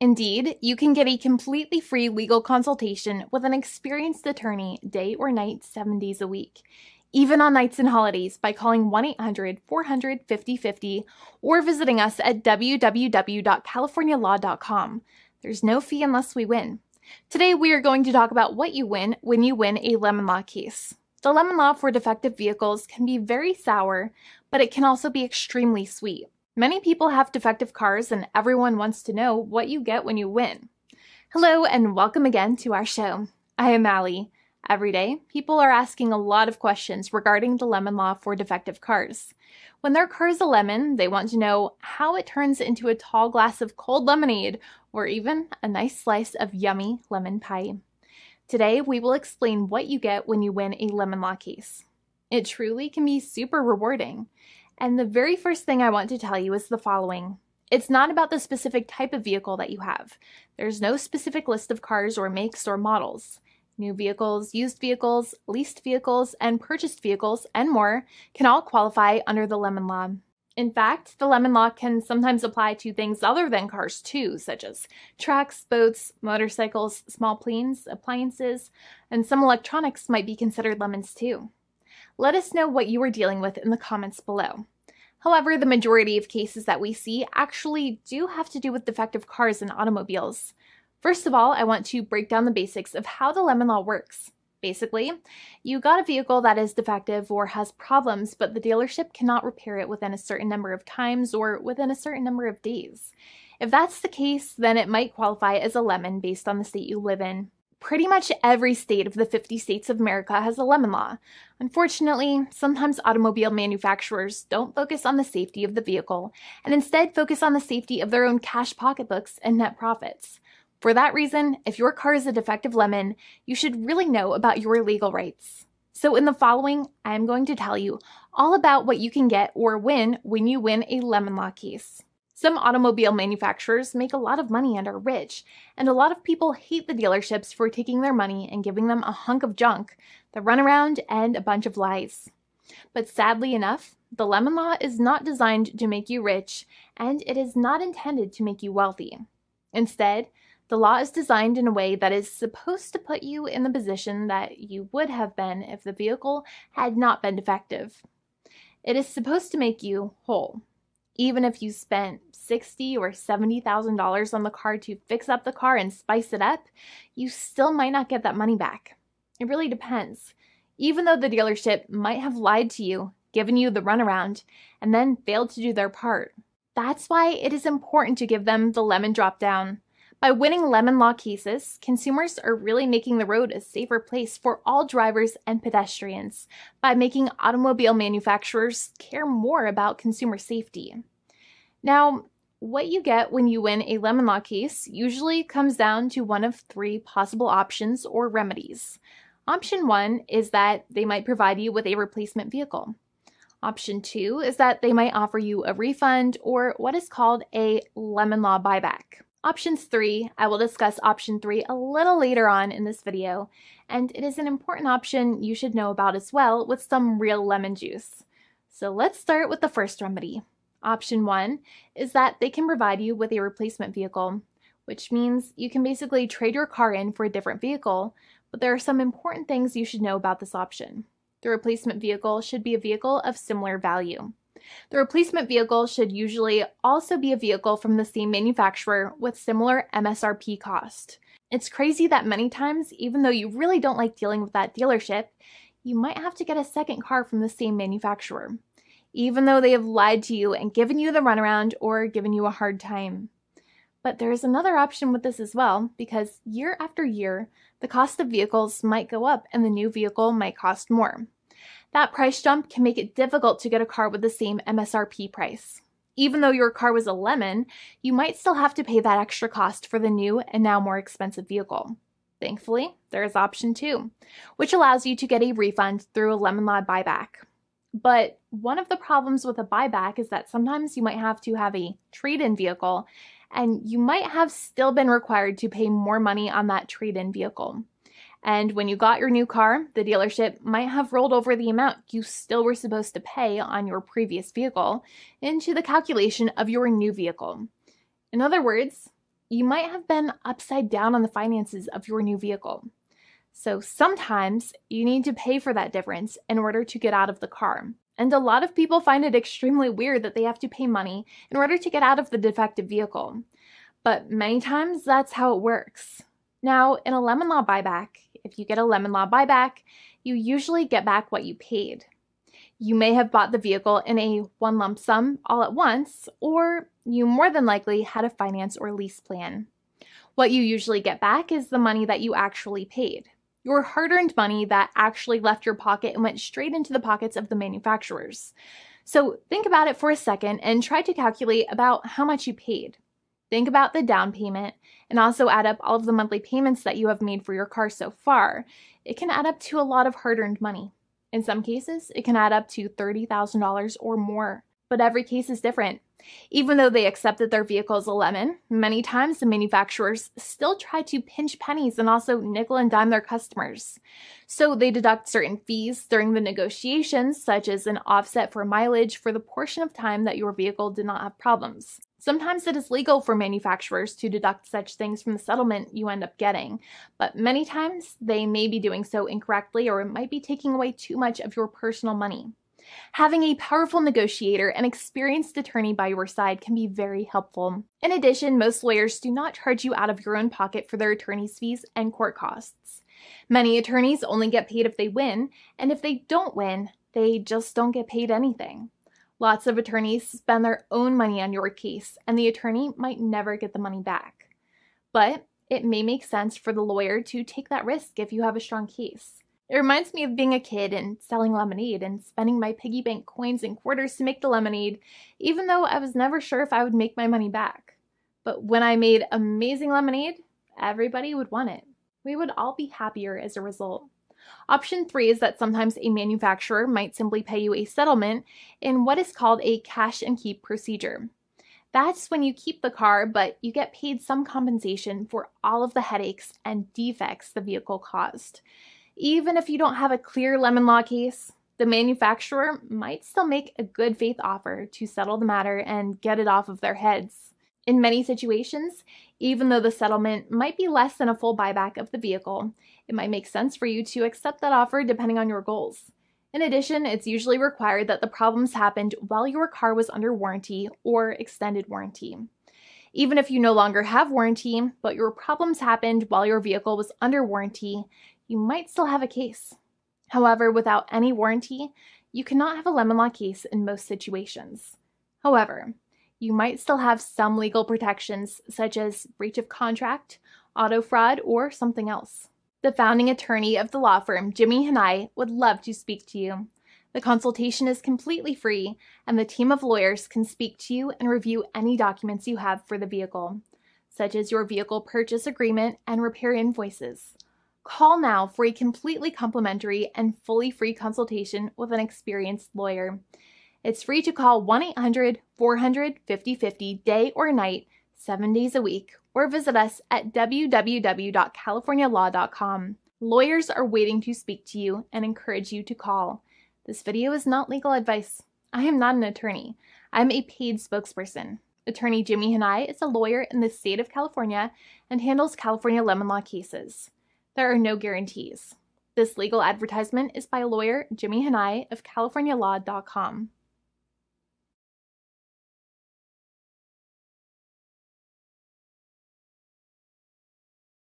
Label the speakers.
Speaker 1: Indeed, you can get a completely free legal consultation with an experienced attorney day or night, 7 days a week, even on nights and holidays by calling 1-800-400-5050 or visiting us at www.californialaw.com. There's no fee unless we win. Today, we are going to talk about what you win when you win a lemon law case. The lemon law for defective vehicles can be very sour, but it can also be extremely sweet. Many people have defective cars, and everyone wants to know what you get when you win. Hello, and welcome again to our show. I am Allie. Every day, people are asking a lot of questions regarding the lemon law for defective cars. When their car is a lemon, they want to know how it turns into a tall glass of cold lemonade, or even a nice slice of yummy lemon pie. Today, we will explain what you get when you win a lemon law case. It truly can be super rewarding. And the very first thing I want to tell you is the following. It's not about the specific type of vehicle that you have. There's no specific list of cars or makes or models. New vehicles, used vehicles, leased vehicles, and purchased vehicles, and more can all qualify under the lemon law. In fact, the lemon law can sometimes apply to things other than cars too, such as trucks, boats, motorcycles, small planes, appliances, and some electronics might be considered lemons too. Let us know what you are dealing with in the comments below. However, the majority of cases that we see actually do have to do with defective cars and automobiles. First of all, I want to break down the basics of how the lemon law works. Basically, you got a vehicle that is defective or has problems, but the dealership cannot repair it within a certain number of times or within a certain number of days. If that's the case, then it might qualify as a lemon based on the state you live in. Pretty much every state of the 50 states of America has a lemon law. Unfortunately, sometimes automobile manufacturers don't focus on the safety of the vehicle and instead focus on the safety of their own cash pocketbooks and net profits. For that reason, if your car is a defective lemon, you should really know about your legal rights. So in the following, I am going to tell you all about what you can get or win when you win a lemon law case. Some automobile manufacturers make a lot of money and are rich, and a lot of people hate the dealerships for taking their money and giving them a hunk of junk, the runaround, and a bunch of lies. But sadly enough, the lemon law is not designed to make you rich, and it is not intended to make you wealthy. Instead, the law is designed in a way that is supposed to put you in the position that you would have been if the vehicle had not been defective. It is supposed to make you whole. Even if you spent $60,000 or $70,000 on the car to fix up the car and spice it up, you still might not get that money back. It really depends. Even though the dealership might have lied to you, given you the runaround, and then failed to do their part. That's why it is important to give them the lemon drop down. By winning lemon law cases, consumers are really making the road a safer place for all drivers and pedestrians by making automobile manufacturers care more about consumer safety. Now, what you get when you win a lemon law case usually comes down to one of three possible options or remedies. Option 1 is that they might provide you with a replacement vehicle. Option 2 is that they might offer you a refund or what is called a lemon law buyback. Options 3, I will discuss option 3 a little later on in this video, and it is an important option you should know about as well with some real lemon juice. So let's start with the first remedy. Option 1 is that they can provide you with a replacement vehicle, which means you can basically trade your car in for a different vehicle, but there are some important things you should know about this option. The replacement vehicle should be a vehicle of similar value. The replacement vehicle should usually also be a vehicle from the same manufacturer with similar MSRP cost. It's crazy that many times, even though you really don't like dealing with that dealership, you might have to get a second car from the same manufacturer, even though they have lied to you and given you the runaround or given you a hard time. But there is another option with this as well, because year after year, the cost of vehicles might go up and the new vehicle might cost more. That price jump can make it difficult to get a car with the same MSRP price. Even though your car was a lemon, you might still have to pay that extra cost for the new and now more expensive vehicle. Thankfully, there is option 2, which allows you to get a refund through a lemon law buyback. But one of the problems with a buyback is that sometimes you might have to have a trade-in vehicle, and you might have still been required to pay more money on that trade-in vehicle. And when you got your new car, the dealership might have rolled over the amount you still were supposed to pay on your previous vehicle into the calculation of your new vehicle. In other words, you might have been upside down on the finances of your new vehicle. So sometimes you need to pay for that difference in order to get out of the car. And a lot of people find it extremely weird that they have to pay money in order to get out of the defective vehicle. But many times that's how it works. Now, in a lemon law buyback, if you get a lemon law buyback, you usually get back what you paid. You may have bought the vehicle in a one lump sum all at once, or you more than likely had a finance or lease plan. What you usually get back is the money that you actually paid. Your hard-earned money that actually left your pocket and went straight into the pockets of the manufacturers. So think about it for a second and try to calculate about how much you paid. Think about the down payment and also add up all of the monthly payments that you have made for your car so far. It can add up to a lot of hard-earned money. In some cases, it can add up to $30,000 or more, but every case is different. Even though they accept that their vehicle is a lemon, many times the manufacturers still try to pinch pennies and also nickel and dime their customers. So they deduct certain fees during the negotiations, such as an offset for mileage for the portion of time that your vehicle did not have problems. Sometimes it is legal for manufacturers to deduct such things from the settlement you end up getting, but many times they may be doing so incorrectly or it might be taking away too much of your personal money. Having a powerful negotiator and experienced attorney by your side can be very helpful. In addition, most lawyers do not charge you out of your own pocket for their attorney's fees and court costs. Many attorneys only get paid if they win, and if they don't win, they just don't get paid anything. Lots of attorneys spend their own money on your case, and the attorney might never get the money back. But it may make sense for the lawyer to take that risk if you have a strong case. It reminds me of being a kid and selling lemonade and spending my piggy bank coins and quarters to make the lemonade, even though I was never sure if I would make my money back. But when I made amazing lemonade, everybody would want it. We would all be happier as a result. Option 3 is that sometimes a manufacturer might simply pay you a settlement in what is called a cash and keep procedure. That's when you keep the car, but you get paid some compensation for all of the headaches and defects the vehicle caused. Even if you don't have a clear lemon law case, the manufacturer might still make a good faith offer to settle the matter and get it off of their heads. In many situations, even though the settlement might be less than a full buyback of the vehicle, it might make sense for you to accept that offer depending on your goals. In addition, it's usually required that the problems happened while your car was under warranty or extended warranty. Even if you no longer have warranty, but your problems happened while your vehicle was under warranty, you might still have a case. However, without any warranty, you cannot have a lemon law case in most situations. However, you might still have some legal protections such as breach of contract, auto fraud, or something else. The founding attorney of the law firm, Jimmy and I, would love to speak to you. The consultation is completely free, and the team of lawyers can speak to you and review any documents you have for the vehicle, such as your vehicle purchase agreement and repair invoices. Call now for a completely complimentary and fully free consultation with an experienced lawyer. It's free to call 1-800-400-5050 day or night, 7 days a week, or visit us at www.californialaw.com. Lawyers are waiting to speak to you and encourage you to call. This video is not legal advice. I am not an attorney. I'm a paid spokesperson. Attorney Jimmy Hanai is a lawyer in the state of California and handles California lemon law cases. There are no guarantees. This legal advertisement is by lawyer Jimmy Hanai of CaliforniaLaw.com.